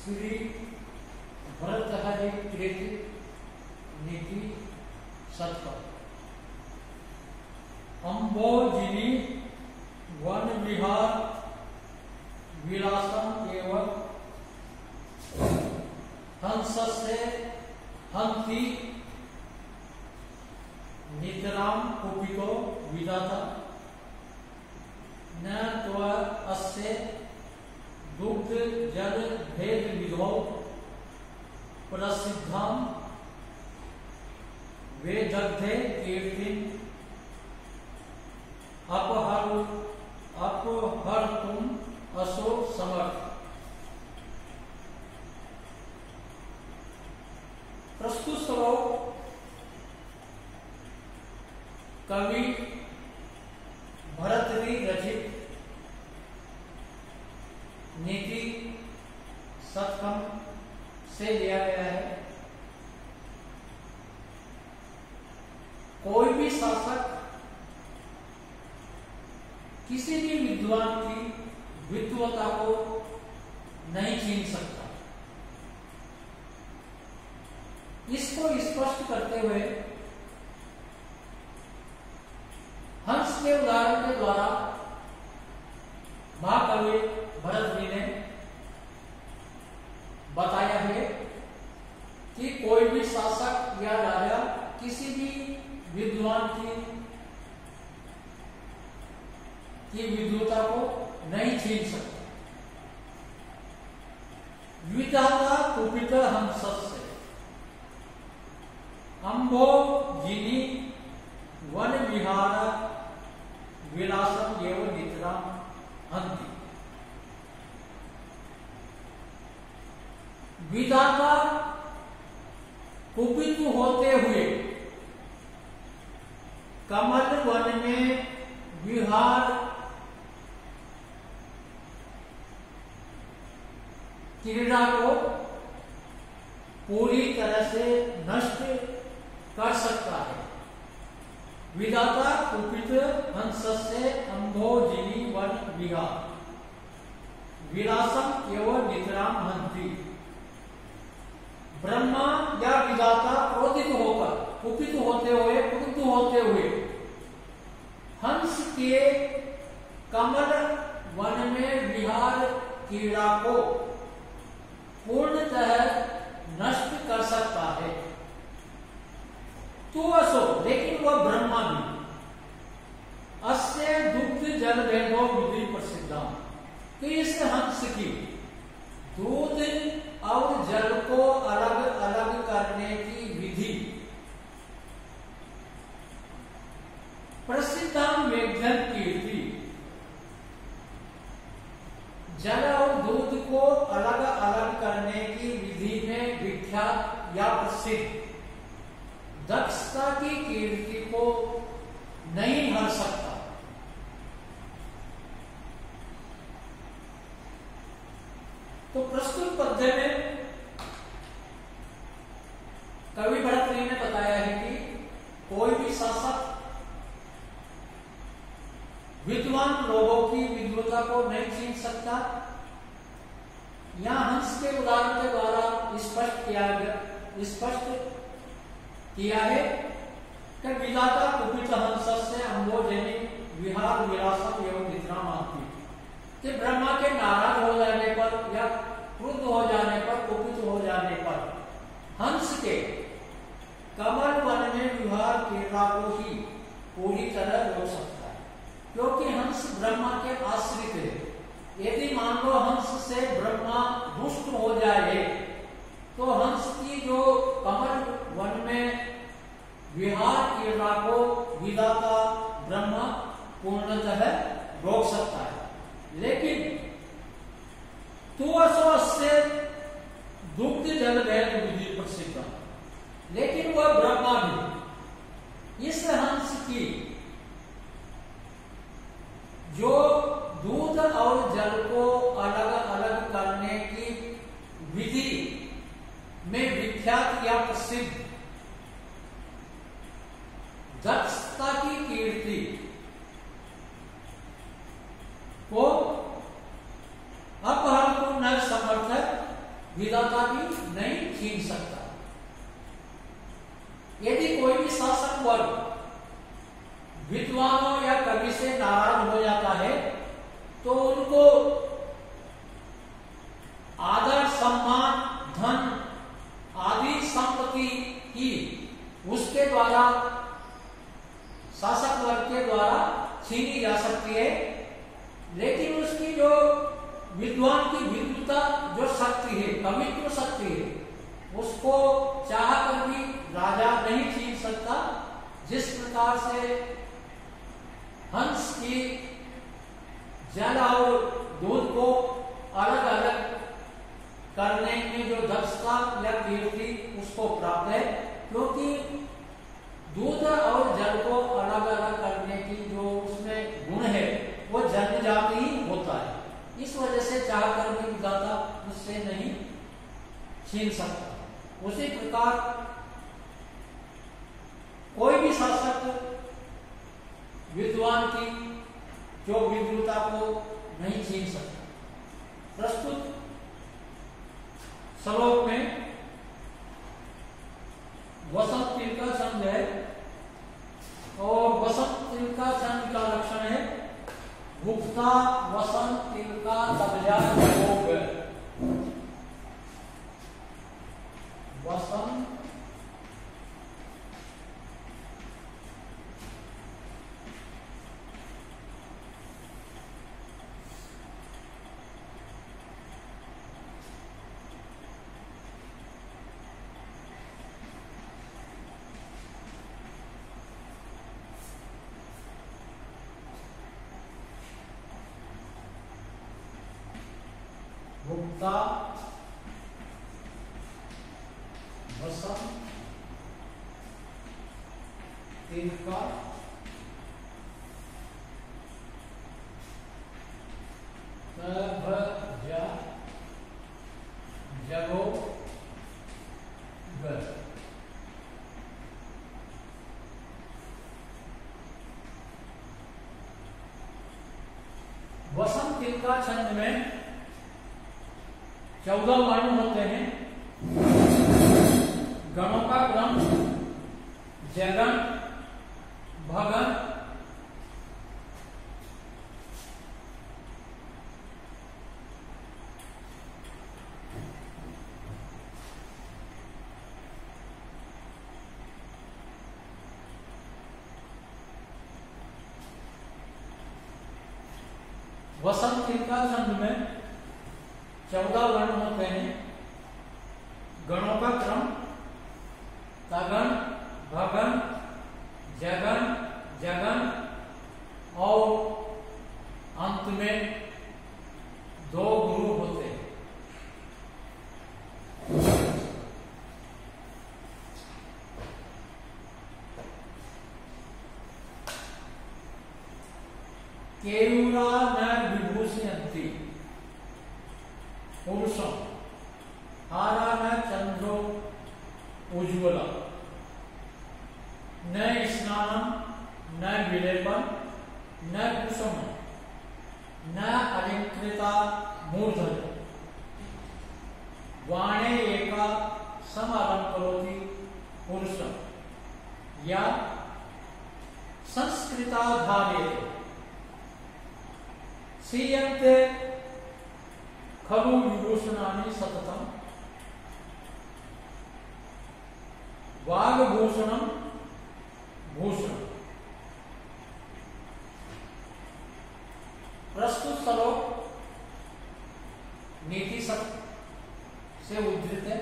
श्री भरतहरि कृत नीति सत्कर्म अम्बोजिनी वन विहार विलासम एवं हंसस्य हंति नितराम कुपितो विधाता न त्व अस्य दुग्ध जल भेद विधौ प्रसिद्धम वेदग्धे कीर्तिं अपहर्तुम असो समर्थ। प्रस्तुत श्लोक कवि भरतरी रचित नीति सत्कर्म से लिया गया है। कोई भी शासक किसी भी विद्वान की विद्वता को नहीं छीन सकता। इसको स्पष्ट करते हुए हंस के उदाहरण के द्वारा महाकवि भरत जी ने बताया है कि कोई भी शासक या राजा किसी भी विद्वान की विद्वता को नहीं छीन सकता। विधाता कुपित हंसस्य अम्भोजिनी वन विहार विलासम एवं नितराम हंति। विधाता कुपित होते हुए कमल वन में विहार क्रीड़ा को पूरी तरह से नष्ट कर सकता है। विधाता कुपित हंसस्य अम्भोजिनी वन विहार विलासम एवं नितराम हंति। ब्रह्मा या विधाता क्रोधित होकर कुपित होते हुए क्रुद्ध होते हुए हंस के कमल वन में विहार क्रीड़ा को पूर्णतः नष्ट कर सकता है। तो असो लेकिन वह ब्रह्मा भी अस्य दुग्ध जल भेदो विधि प्रसिद्धा कि इस हंस की दूध और जल को अलग अलग करने की विधि प्रसिद्धा मेघन कीर्ति। जल और दूध को अलग अलग करने की विधि में विख्यात या प्रसिद्ध दक्षता की कीर्ति को नहीं भर सकता। तो प्रस्तुत पद्य में कवि भरतरी ने बताया है कि कोई भी शासक विद्वान लोगों की विद्वता को नहीं छीन सकता। यहां हंस के उदाहरण के द्वारा स्पष्ट किया है कि विधाता कुपित हंसस्य अम्भोजिनी विहार विलासम एवं निद्राम आती कि ब्रह्मा के नाराज हो जाने पर या क्रुद्ध हो जाने पर कुपित हो जाने पर हंस के कमल वन में विहार क्रीड़ा को ही पूरी तरह रोक सकता है, क्योंकि हंस ब्रह्मा के आश्रित है। यदि मान लो हंस से ब्रह्मा रुष्ट हो जाए तो हंस की जो कमल वन में विहार क्रीड़ा को विधाता ब्रह्मा पूर्णतः रोक सकता है। लेकिन तुअसो से दुग्ध जल भेद विधि प्रसिद्ध, लेकिन वह ब्रह्मा भी इस हंस की जो दूध और जल को अलग अलग करने की विधि में विख्यात या प्रसिद्ध दक्षता की कीर्ति को अपहरण न समर्थक विधाता भी नहीं छीन सकता। यदि कोई भी शासक वर्ग विद्वानों या कवि से नाराज हो जाता है तो उनको आदर, सम्मान, धन आदि संपत्ति की उसके द्वारा, शासक वर्ग के द्वारा छीनी जा सकती है, लेकिन उसकी जो विद्वान की विद्वता जो शक्ति है, कवित्व शक्ति है, उसको चाह कर भी राजा नहीं छीन सकता। जिस प्रकार से हंस की जल और दूध को अलग अलग करने में जो दक्षता या कीर्ति उसको प्राप्त है, क्योंकि दूध और जल को अलग अलग करने की जो उसमें गुण है वो जन्मजात ही होता है। इस वजह से चाहकर भी विधाता उससे नहीं छीन सकता। उसी प्रकार कोई भी शासक विद्वान की जो विद्वता को नहीं छीन सकता। प्रस्तुत श्लोक में वसंत तिल का छंद है और वसंत तिल का छंद का लक्षण है गुप्ता वसंत तिल का तबजा योग। वसंत गुप्ता वसंत तिल का तबजा जगो ग। वसंत तिल का छंद में 14 वर्ण होते हैं। गणों का क्रम जगन, भगन, वसंत तिल का छंद में 14 वर्ण होते हैं। गणों का क्रम तगन, भगन, जगन, जगन और अंत में 2 गुरु होते हैं। केयूरा न विभूषयन्ति पुरुषम हारा न चंद्रो उज्ज्वला न स्नानम न विलेपन न कुसुम न अलंकृता मूर्धन वाणे एका समालंकरोति पुरुषम या संस्कृता धारे सीयन्ते खलु विभूषणानि सततम वागभूषणम भूषण। प्रस्तुत श्लोक नीति शतक से उद्धृत है।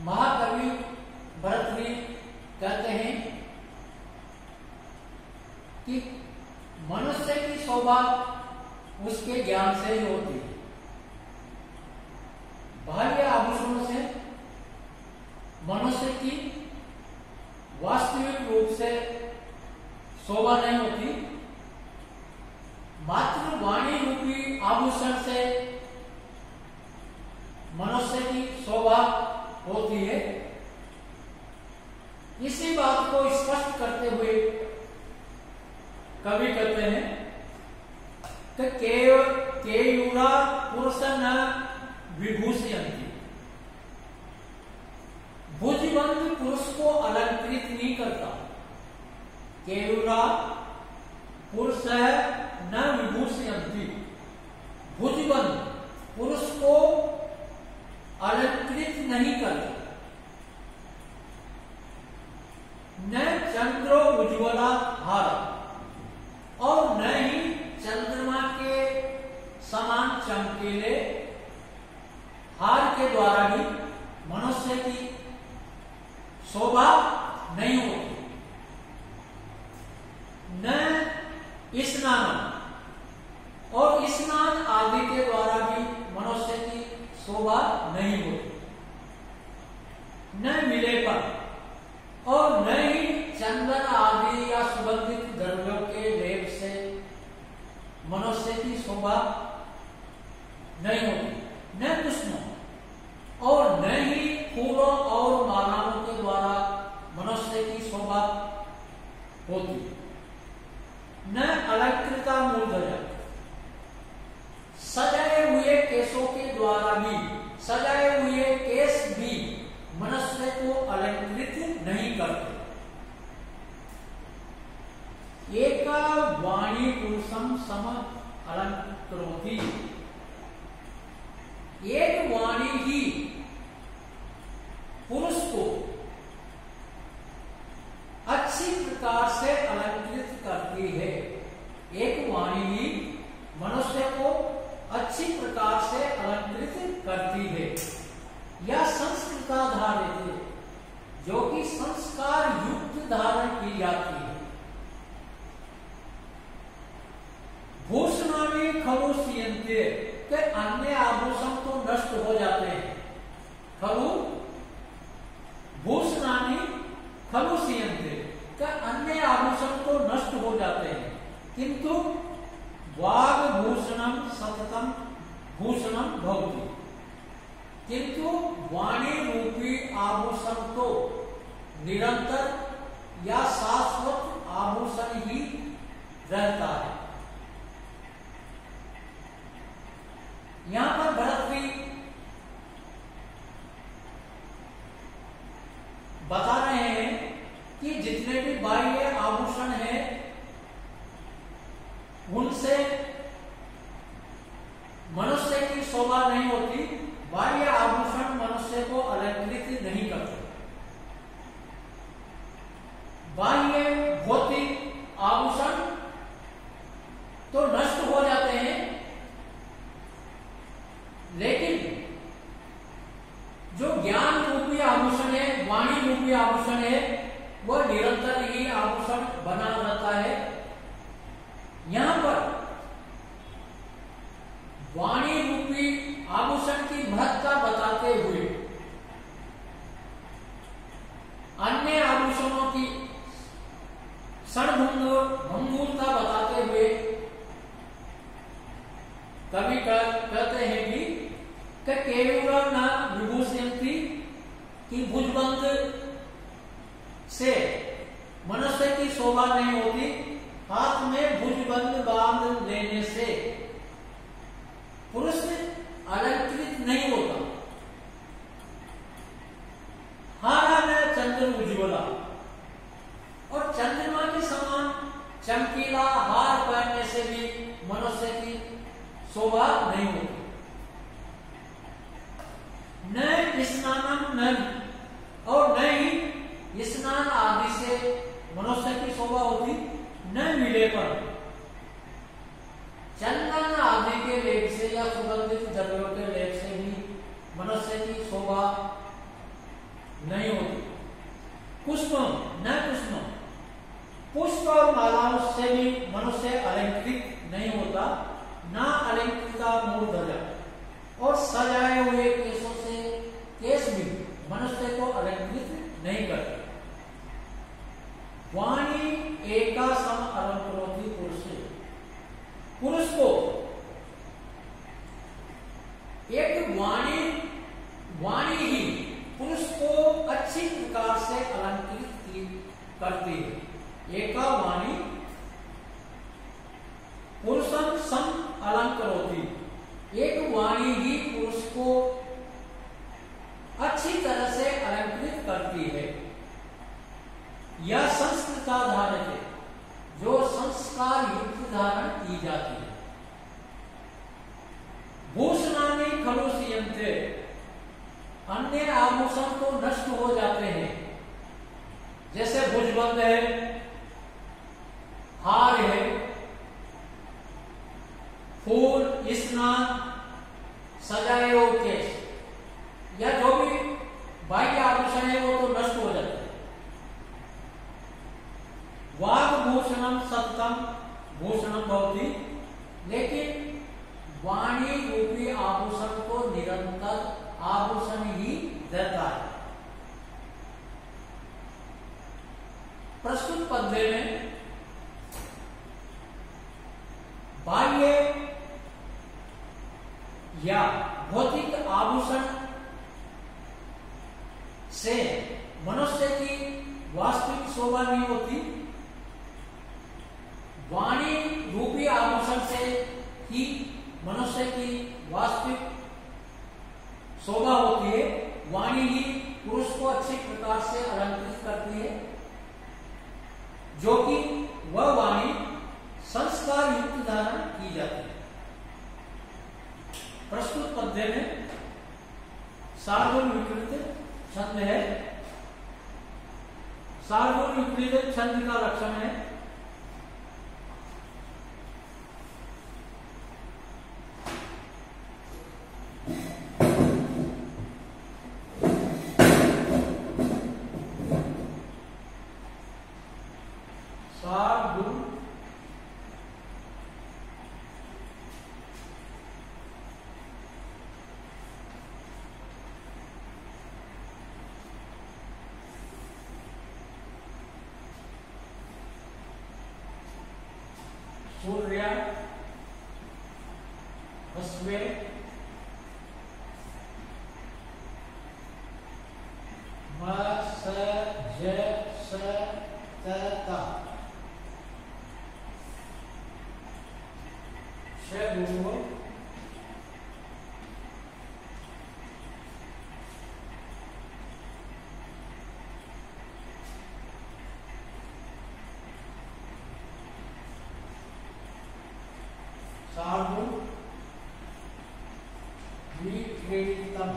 महाकवि भरतरी कहते हैं कि मनुष्य की शोभा उसके ज्ञान से ही होती है। बाह्य आभूषणों से मनुष्य की वास्तविक रूप से शोभा नहीं होती। मात्र वाणी रूपी आभूषण से मनुष्य की शोभा होती है। इसी बात को स्पष्ट करते हुए कवि कहते हैं केयूरा पुरुष न विभूषयन्ति। भुजबंद पुरुष को अलंकृत नहीं करता। केयूरा पुरुष न विभूषयन्ति। भुजबंद पुरुष को अलंकृत नहीं करता। न चंद्रो उज्ज्वला हार, और न ही चंद्रमा के समान चमकीले हार के द्वारा भी मनुष्य की शोभा नहीं होती। न स्नान, और स्नान आदि के द्वारा भी मनुष्य की शोभा नहीं होती। न विलेपन, और न ही चंदन आदि या सुगंधित द्रव्यों के लेप से मनुष्य की शोभा नहीं होती। न पुष्पों, और न ही फूलों और मालाओं के द्वारा मनुष्य की शोभा होती। न अलंकृता मूर्धजा, सजाए हुए केशों के द्वारा भी, सजाए हुए केश भी मनुष्य को अलंकृत नहीं करते। एका वाणी पुरुषम सम अलंकृति, एक वाणी ही पुरुष को अच्छी प्रकार से अलंकृत करती है। एक वाणी ही मनुष्य को अच्छी प्रकार से अलंकृत करती है। या संस्कृताधारित है, जो कि संस्कार युक्त धारण की जाती है। भूषणानि खलु सीयन्ते, के अन्य आभूषण तो नष्ट हो जाते हैं। खलु भूषणानि खलु सीयन्ते, के अन्य आभूषण तो नष्ट हो जाते हैं, किंतु वाग भूषणम सततम भूषणम भवति, किंतु वाणी रूपी आभूषण तो निरंतर या शाश्वत आभूषण ही रहता है। यहां पर भरत भी बता रहे हैं कि जितने भी बाह्य आभूषण हैं उनसे मनुष्य की शोभा नहीं होती। बाह्य आभूषण मनुष्य को अलंकृत नहीं करते। बाह्य भौतिक आभूषण तो नष्ट हो जाते हैं, लेकिन जो ज्ञान रूपी आभूषण है, वाणी रूपी आभूषण है, वह निरंतर ही आभूषण बना रहता है। यहां पर वाणी रूपी आभूषण की महत्ता बताते हुए अन्य आभूषणों की क्षणभंगुरता बताते हुए कवि कहते हैं कि केवल न विभूषयन्ति, कि भुजबंद से मनुष्य की शोभा नहीं होती। हाथ में भुजबंद बांध लेने से पुरुष अलंकृत नहीं होता। हारा में चंद्र उज्ज्वला, और चंद्रमा के समान चमकीला हार पहनने से भी मनुष्य की शोभा नहीं होती। न स्नानम न, और न ही स्नान आदि से मनुष्य की शोभा होती। न विलेपन, चंदन आदि के लेप से या सुगंधित द्रव्यों के लेप से भी मनुष्य की शोभा नहीं होती। पुष्प न पुष्प, पुष्प और मालाओं से भी मनुष्य अलंकृत नहीं होता। न अलंकृता मूर्धजा, और सजाए हुए केशों से केश भी मनुष्य को अलंकृत नहीं करते। वाणी एका सम अलंकृति पुरुष, पुरुष को एक वाणी ही पुरुष को अच्छी प्रकार से अलंकृत करती है। एका वाणी पुरुषम सम अलंकरोति, एक वाणी ही पुरुष को अच्छी तरह से अलंकृत करती है। यह संस्कृता धारते, जो संस्कार युक्त धारण की जाती है। भूषणानि खलु सीयन्ते, अन्य आभूषण तो नष्ट हो जाते हैं, जैसे भुजबंद है, हार है, फूल, स्नान, सजाए हुए केश, या जो भी बाह्य आभूषण है वो तो नष्ट हो जाते हैं। वाग्भूषणम सत्यम भूषणम भवति, लेकिन वाणी रूपी आभूषण को निरंतर आभूषण ही देता है। प्रस्तुत पद्य में बाह्य या भौतिक आभूषण से मनुष्य की वास्तविक शोभा नहीं होती, वाणी रूपी आभूषण से ही मनुष्य की वास्तविक शोभा होती है। वाणी ही पुरुष को अच्छे प्रकार से अलंकृत करती है, जो कि वह वाणी संस्कार युक्त धारण की जाती है। प्रस्तुत पद्य में सार्वजन विकृत छंद है। सार्वजन विकृत छंद का लक्षण है सूर्य हस्वे म स ज स त ता श गुरु सार्वजन विक्रीडितम,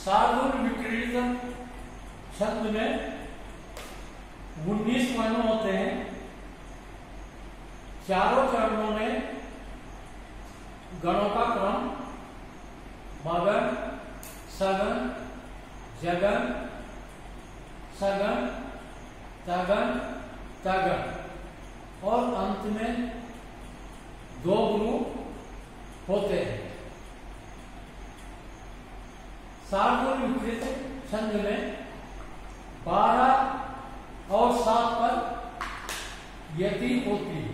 सार्वजन विक्रीडितम छंद में 19 वर्ण होते हैं। चारों चरणों में गणों का क्रम मगन, सगन, जगन, सगन, तगन, तगन, और अंत में 2 ग्रुप होते हैं। सार्वजन विकृत छंद में 12 और 7 पर यति होती है।